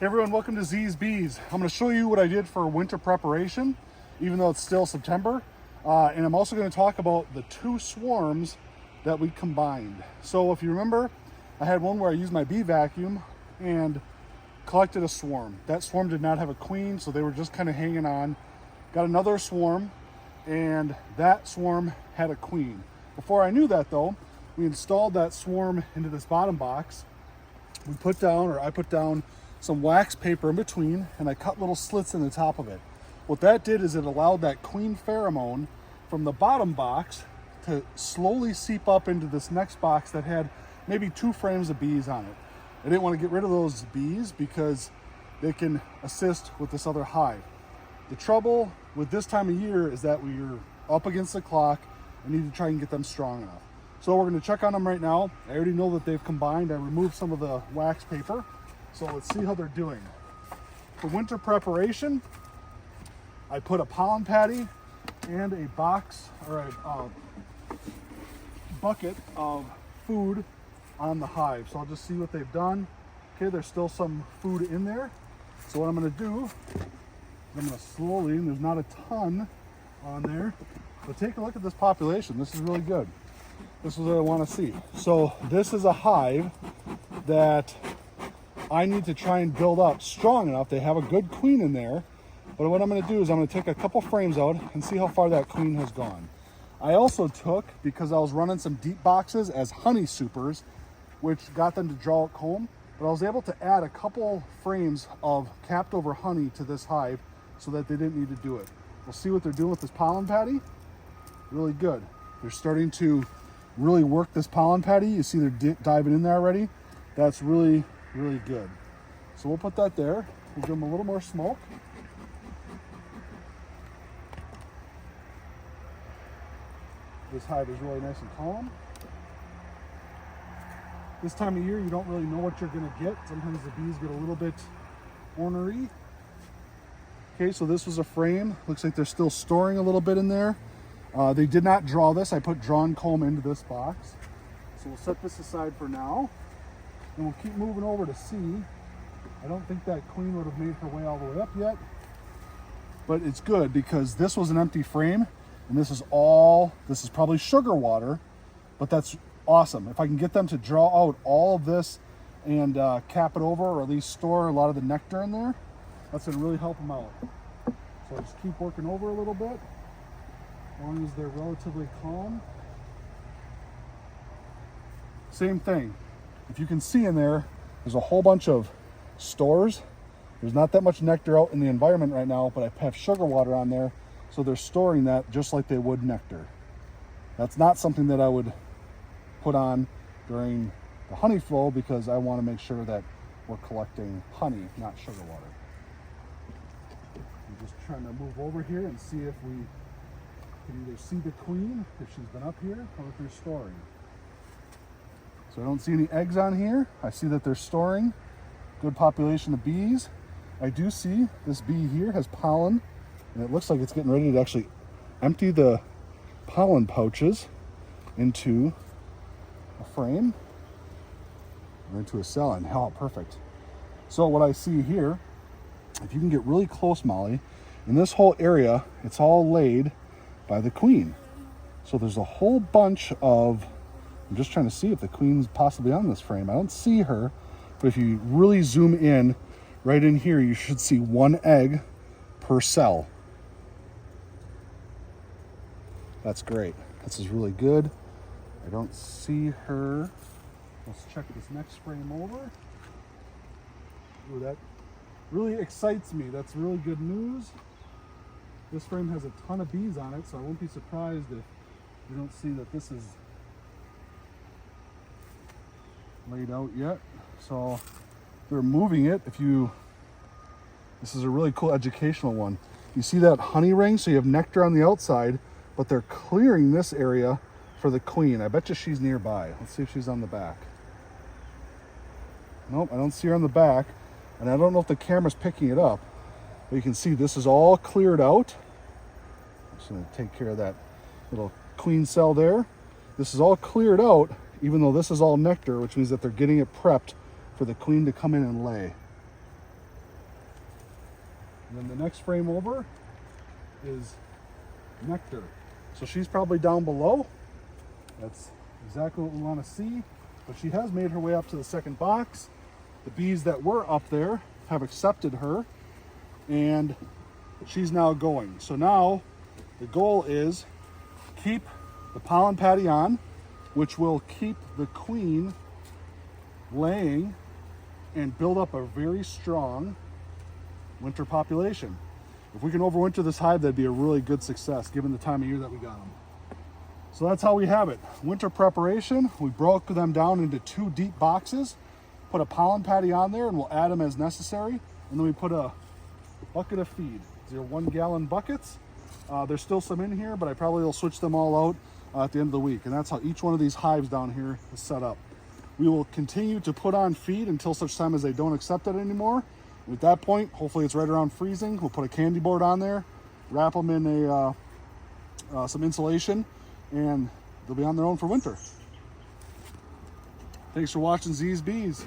Hey everyone, welcome to Z's Bees. I'm going to show you what I did for winter preparation, even though it's still September. And I'm also going to talk about the two swarms that we combined. So if you remember, I had one where I used my bee vacuum and collected a swarm. That swarm did not have a queen, so they were just kind of hanging on. Got another swarm, and that swarm had a queen. Before I knew that though, we installed that swarm into this bottom box. I put down some wax paper in between, and I cut little slits in the top of it. What that did is it allowed that queen pheromone from the bottom box to slowly seep up into this next box that had maybe 2 frames of bees on it. I didn't want to get rid of those bees because they can assist with this other hive. The trouble with this time of year is that we're up against the clock. I need to try and get them strong enough. So we're going to check on them right now. I already know that they've combined. I removed some of the wax paper. So let's see how they're doing. For winter preparation, I put a pollen patty and a box or a bucket of food on the hive. So I'll just see what they've done. Okay, there's still some food in there. So what I'm going to do, I'm going to slowly, and there's not a ton on there, but take a look at this population. This is really good. This is what I want to see. So this is a hive that I need to try and build up strong enough. They have a good queen in there, but what I'm going to do is I'm going to take a couple frames out and see how far that queen has gone. I also took, because I was running some deep boxes as honey supers, which got them to draw out comb, but I was able to add a couple frames of capped over honey to this hive so that they didn't need to do it. We'll see what they're doing with this pollen patty. Really good. They're starting to really work this pollen patty. You see they're diving in there already. That's really good. So we'll put that there. We'll give them a little more smoke. This hive is really nice and calm. This time of year, you don't really know what you're going to get. Sometimes the bees get a little bit ornery. Okay, so this was a frame. Looks like they're still storing a little bit in there. They did not draw this. I put drawn comb into this box. So we'll set this aside for now. And we'll keep moving over to C. I don't think that queen would have made her way all the way up yet. But it's good because this was an empty frame. And this is probably sugar water. But that's awesome. If I can get them to draw out all of this and cap it over, or at least store a lot of the nectar in there, that's going to really help them out. So I'll just keep working over a little bit. As long as they're relatively calm. Same thing. If you can see in there, there's a whole bunch of stores. There's not that much nectar out in the environment right now, but I have sugar water on there, so they're storing that just like they would nectar. That's not something that I would put on during the honey flow because I want to make sure that we're collecting honey, not sugar water. I'm just trying to move over here and see if we can either see the queen, if she's been up here, or if they're storing. So I don't see any eggs on here. I see that they're storing. Good population of bees. I do see this bee here has pollen, and it looks like it's getting ready to actually empty the pollen pouches into a frame or into a cell, and how perfect. So what I see here, if you can get really close, Molly, in this whole area, it's all laid by the queen. So there's a whole bunch of, I'm just trying to see if the queen's possibly on this frame. I don't see her, but if you really zoom in, right in here, you should see 1 egg per cell. That's great. This is really good. I don't see her. Let's check this next frame over. Ooh, that really excites me. That's really good news. This frame has a ton of bees on it, so I won't be surprised if you don't see that this is laid out yet. So they're moving it. This is a really cool educational one. You see that honey ring? So you have nectar on the outside, but they're clearing this area for the queen. I bet you she's nearby. Let's see if she's on the back. Nope, I don't see her on the back. And I don't know if the camera's picking it up, but you can see this is all cleared out. I'm just gonna take care of that little queen cell there. This is all cleared out, even though this is all nectar, which means that they're getting it prepped for the queen to come in and lay. And then the next frame over is nectar. So she's probably down below. That's exactly what we want to see. But she has made her way up to the second box. The bees that were up there have accepted her, and she's now going. So now the goal is keep the pollen patty on, which will keep the queen laying and build up a very strong winter population. If we can overwinter this hive, that'd be a really good success given the time of year that we got them. So that's how we have it. Winter preparation, we broke them down into 2 deep boxes, put a pollen patty on there, and we'll add them as necessary. And then we put a bucket of feed. These are 1 gallon buckets. There's still some in here, but I probably will switch them all out at the end of the week. And that's how each one of these hives down here is set up. We will continue to put on feed until such time as they don't accept it anymore. And at that point, hopefully it's right around freezing. We'll put a candy board on there, wrap them in some insulation, and they'll be on their own for winter. Thanks for watching Z's Bees.